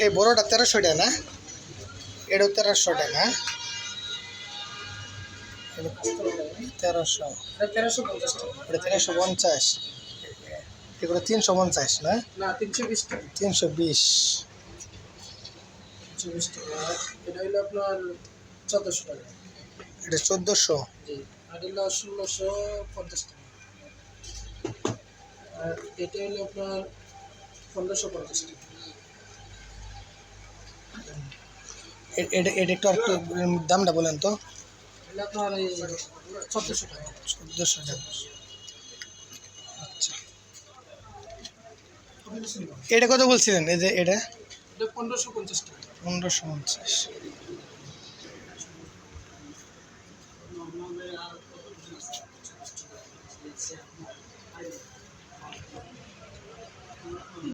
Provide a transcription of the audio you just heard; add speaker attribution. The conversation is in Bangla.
Speaker 1: এই বড়টা 1300 টাকা না? এটাও 1300 টাকা। 1300,
Speaker 2: 1350 টাকা।
Speaker 1: এটা 1350, এগুলো 350 না?
Speaker 2: না 320 টাকা।
Speaker 1: 320।
Speaker 2: 320 টাকা। এটা হলো আপনার 1400 টাকা।
Speaker 1: এটা 1400।
Speaker 2: জি। আর হলো 1650 টাকা। আর এটা হলো আপনার 1550 টাকা।
Speaker 1: এটা এটা একটু আরেকটু দামটা বলেন তো।
Speaker 2: এটা আপনার এই 1400 টাকা।
Speaker 1: 1400 টাকা। আচ্ছা, এটা কত বলছিলেন? এই যে এটা
Speaker 2: এটা 1550 টাকা।
Speaker 1: 1550।